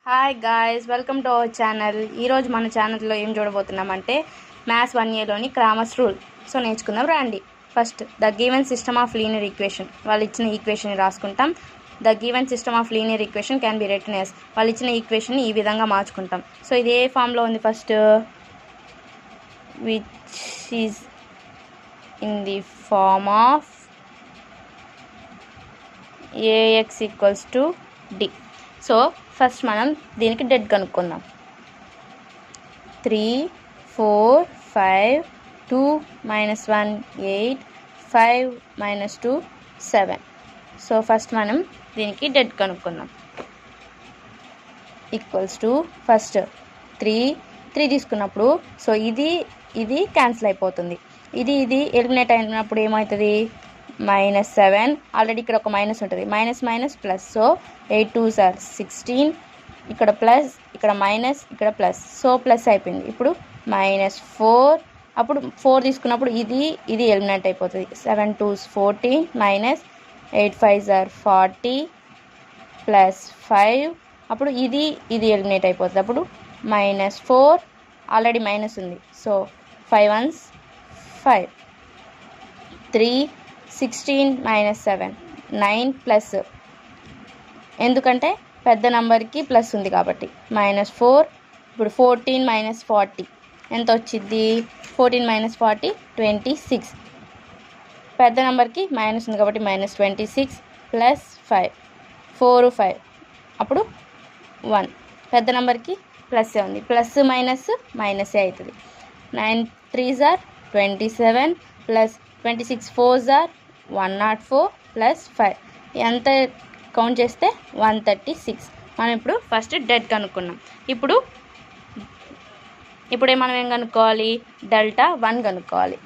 Hi guys, welcome to our channel. ఈరోజు మన ఛానల్లో ఏం చూడబోతున్నామంటే మ్యాథ్స్ 1Aలోని క్రామర్స్ రూల్. సో నేర్చుకుందాం రండి. First the given system of linear equation. వాళ్ళు ఇచ్చిన ఈక్వేషన్ రాసుకుంటాం. The given system of linear equation can be written as. వాళ్ళు ఇచ్చిన ఈక్వేషన్ని ఈ విధంగా మార్చుకుంటాం. సో ఇది ఏ ఫామ్లో ఉంది? First which is in the form of ax equals to d. So first మనం దీనికి డెడ్ కనుక్కుందాం. 3 4 5 2 -1 8 5 -2 7. సో ఫస్ట్ మనం దీనికి డెడ్ కనుక్కుందాం. ఈక్వల్స్ టు ఫస్ట్ 3 తీసుకున్నప్పుడు సో ఇది క్యాన్సిల్ అయిపోతుంది. ఇది ఎలిమినేట్ అయినప్పుడు ఏమవుతుంది? -7. ఆల్రెడీ ఇక్కడ ఒక మైనస్ ఉంటుంది. Minus plus. So 8 2s are 16. ఇక్కడ ప్లస్, ఇక్కడ మైనస్, ఇక్కడ ప్లస్. సో ప్లస్ అయిపోయింది. ఇప్పుడు -4. అప్పుడు 4 తీసుకున్నప్పుడు ఇది ఎలిమినేట్ అయిపోతుంది. 7 2s 14 -8 5s are 40 ప్లస్ 5. అప్పుడు ఇది ఎలిమినేట్ అయిపోతుంది. అప్పుడు -4. ఆల్రెడీ మైనస్ ఉంది. So 5 1s 5. 3 16 -7 9 ప్లస్, ఎందుకంటే పెద్ద నెంబర్కి ప్లస్ ఉంది కాబట్టి. -4. ఇప్పుడు 14 - 40 ఎంత వచ్చింది? 14 - 40 26. పెద్ద నెంబర్కి మైనస్ ఉంది కాబట్టి -26 ప్లస్ 5 4 5. అప్పుడు 1. పెద్ద నెంబర్కి ప్లస్సే ఉంది. ప్లస్ మైనసే అవుతుంది. 9 3s are 27 plus 26 4s are 104 plus 5. ఎంత కౌంట్ చేస్తే 136. మనం ఇప్పుడు ఫస్ట్ డెడ్ కనుక్కున్నాం. ఇప్పుడు మనం ఏం కనుక్కోవాలి? డెల్టా 1 కనుక్కోవాలి.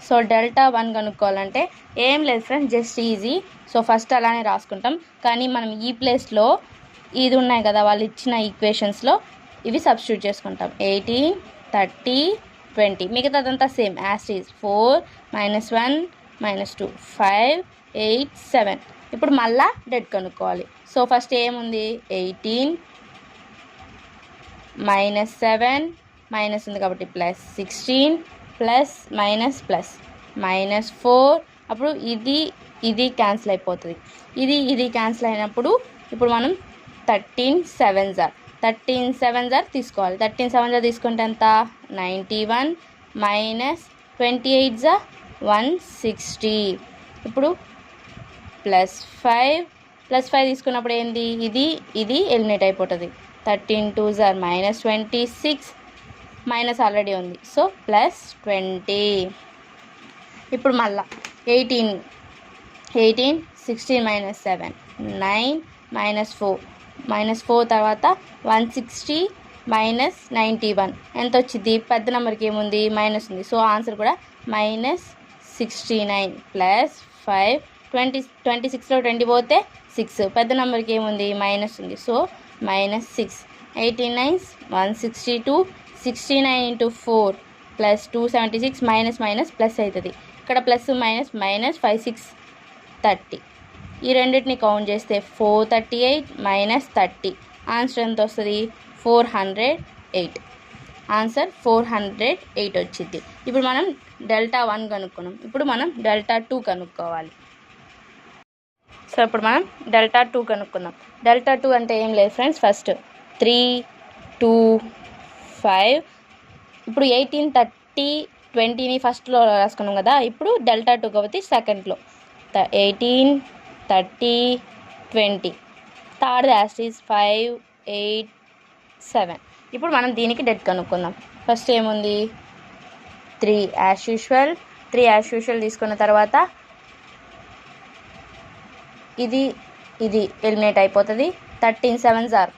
సో డెల్టా 1 కనుక్కోవాలంటే ఏం లేదు friends, just easy. So first అలానే రాసుకుంటాం. కానీ మనం ఈ ప్లేస్లో ఇది ఉన్నాయి కదా, వాళ్ళు ఇచ్చిన ఈక్వేషన్స్లో ఇవి సబ్స్టిట్యూట్ చేసుకుంటాం. 18 30 20. మిగతాదంతా సేమ్ యాజ్ ఈజ్. 4 -1 -2 5 8 7. ఇప్పుడు మళ్ళా డెడ్ కనుక్కోవాలి. సో ఫస్ట్ ఏముంది? 18 -7 మైనస్ ఉంది కాబట్టి ప్లస్ 16 ప్లస్ ప్లస్ -4. అప్పుడు ఇది క్యాన్సిల్ అయిపోతుంది. ఇది క్యాన్సిల్ అయినప్పుడు ఇప్పుడు మనం 13 7s are 13 7s are తీసుకోవాలి. 13 7s are తీసుకుంటే ఎంత? 91 -28s are 160. ఇప్పుడు +5 తీసుకున్నప్పుడు ఏంది? ఇది ఎలిమినేట్ అయిపోతుంది. 13 2s are -26. మైనస్ ఆల్రెడీ ఉంది. సో +20. ఇప్పుడు మళ్ళా 18 16 -7 9 -4 తర్వాత 160 -91 ఎంత వచ్చింది? పెద్ద నెంబర్కి ఏముంది? మైనస్ ఉంది. సో ఆన్సర్ కూడా -69 ప్లస్ 5 26లో 20 పోతే 6. పెద్ద నెంబర్కి ఏముంది? మైనస్ ఉంది. So -6. 18 9s 162. 69 × 4 plus 276 minus plus అవుతుంది. ఇక్కడ ప్లస్ మైనస్ -5 6 30. ఈ రెండింటిని కౌంట్ చేస్తే 438 -30. ఆన్సర్ ఎంత వస్తుంది? 408. ఆన్సర్ 408 వచ్చింది. ఇప్పుడు మనం డెల్టా 1 కనుక్కున్నాం. ఇప్పుడు మనం డెల్టా 2 కనుక్కోవాలి. సో ఇప్పుడు మనం డెల్టా 2 కనుక్కుందాం. డెల్టా 2 అంటే ఏం లేదు ఫ్రెండ్స్, ఫస్ట్ 3 2 5. ఇప్పుడు 18 30 20ని ఫస్ట్లో రాసుకున్నాం కదా. ఇప్పుడు డెల్టా 2 కాబట్టి సెకండ్లో 18 30 20. Third as is 5 8 7. ఇప్పుడు మనం దీనికి డెడ్ కనుక్కుందాం. ఫస్ట్ ఏముంది? 3 యాజ్ యూజువల్ తీసుకున్న తర్వాత ఇది ఎలిమినేట్ అయిపోతుంది. 13 7s are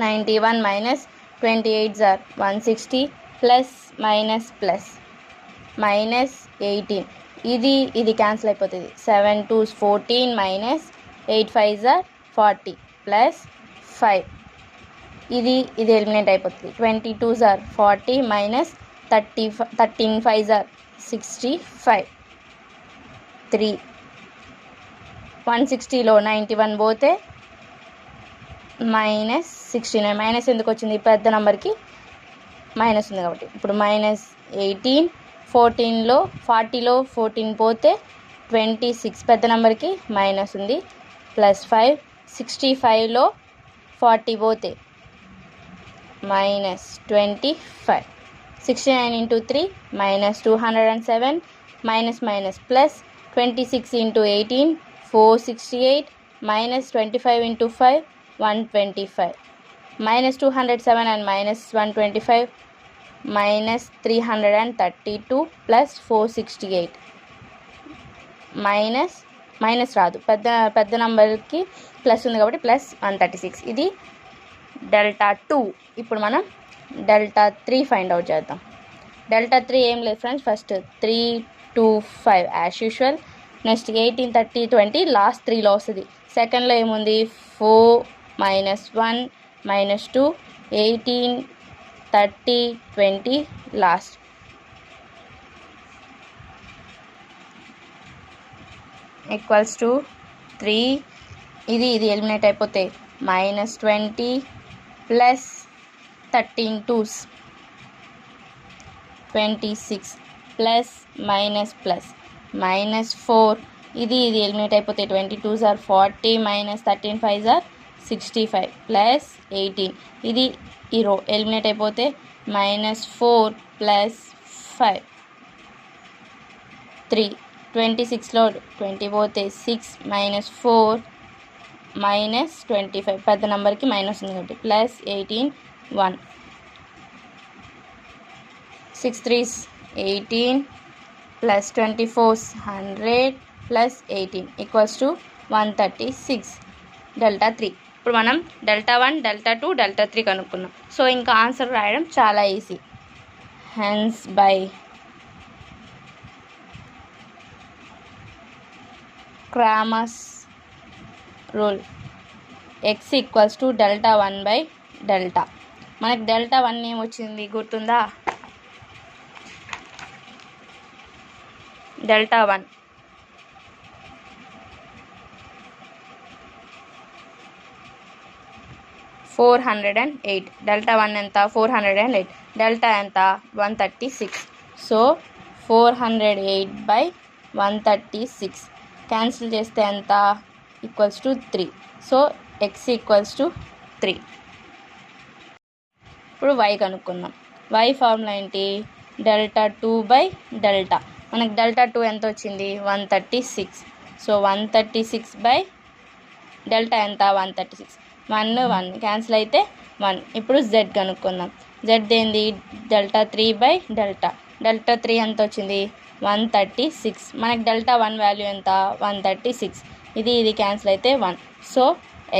91 -28s are 160 plus -18. ఇది క్యాన్సిల్ అయిపోతుంది. 7 2s 14 -8 5s are 40 ప్లస్ 5. ఇది ఎలిమినేట్ అయిపోతుంది. 22s are 40 -13 5s are 65 3. 160లో 91 పోతే మైనస్ 69 మైనస్ ఎందుకు వచ్చింది పెద్ద నెంబర్కి మైనస్ ఉంది కాబట్టి ఇప్పుడు మైనస్ 18 14లో 40లో 14 పోతే 26 పెద్ద నెంబర్కి మైనస్ ఉంది ప్లస్ 5 65లో 40 పోతే minus 25 69 into 3 minus 207 minus minus plus 26 into 18 468 minus 25 into 5 125 minus 207 and minus 125 minus 332 plus 468 minus రాదు పెద్ద నెంబర్కి ప్లస్ ఉంది కాబట్టి ప్లస్ 136 ఇది డెల్టా 2 ఇప్పుడు మనం డెల్టా 3 ఫైండ్ అవుట్ చేద్దాం డెల్టా 3 ఏం లేదు friends first 3 2 5 as usual next 18 30 20 last 3లో వస్తుంది సెకండ్లో ఏముంది 4 minus 1 minus 2 18 30 20 last equals to 3 ఇది ఎలిమినేట్ అయిపోతే minus 20 plus 13 2s 26 plus minus plus minus 4 ఇది ఎలిమినేట్ అయిపోతే 22s are 40 minus 13 5s are 65 plus 18 ఇది ఈ రో ఎలిమినేట్ అయిపోతే minus 4 ప్లస్ 5 3 26లో 20 పోతే 6 minus 4 minus 25 పెద్ద నెంబర్కి మైనస్ ఉంది కాబట్టి plus 18 1 6 3s 18 plus 24s 100 plus 18 equals to 136 delta 3 ఇప్పుడు మనం డెల్టా 1 డెల్టా 2 డెల్టా 3 కనుక్కున్నాం సో ఇంకా ఆన్సర్ రాయడం చాలా easy hence by Cramer's rule x equals to delta 1 by delta మనకి డెల్టా 1 ఏమొచ్చింది గుర్తుందా డెల్టా 1 408 డెల్టా 1 ఎంత 408 డెల్టా ఎంత 136 సో 408 బై 136 క్యాన్సిల్ చేస్తే ఎంత equals to 3 so x equals to 3 ఇప్పుడు y కనుక్కుందాం y ఫార్ములా ఏంటి డెల్టా 2 బై డెల్టా మనకి డెల్టా 2 ఎంత వచ్చింది 136 సో 136 బై డెల్టా ఎంత 136 1 1 క్యాన్సిల్ అయితే 1 ఇప్పుడు z కనుక్కుందాం z ఏంది డెల్టా 3 బై డెల్టా 3 ఎంత వచ్చింది 136 మనకి డెల్టా 1 వాల్యూ ఎంత 136 ఇది క్యాన్సిల్ అయితే 1 so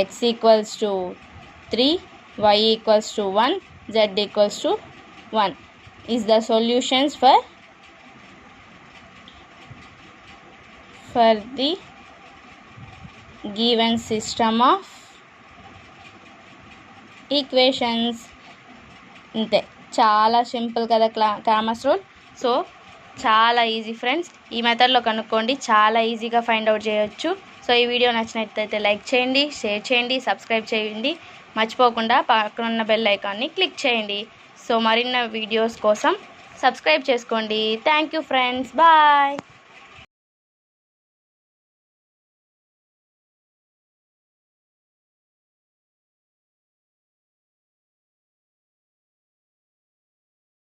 x equals to 3 y equals to 1 z equals to 1 is the solutions for the given system of equations అంతే చాలా సింపుల్ కదా క్రామర్స్ రూల్ సో చాలా ఈజీ ఫ్రెండ్స్ ఈ మెథడ్లో కనుక్కోండి చాలా ఈజీగా ఫైండ్ అవుట్ చేయొచ్చు సో ఈ వీడియో నచ్చినట్లయితే లైక్ చేయండి షేర్ చేయండి సబ్స్క్రైబ్ చేయండి మర్చిపోకుండా పక్కన ఉన్న బెల్ ఐకాన్ని క్లిక్ చేయండి సో మరిన్ని వీడియోస్ కోసం సబ్స్క్రైబ్ చేసుకోండి థ్యాంక్ యూ ఫ్రెండ్స్ బాయ్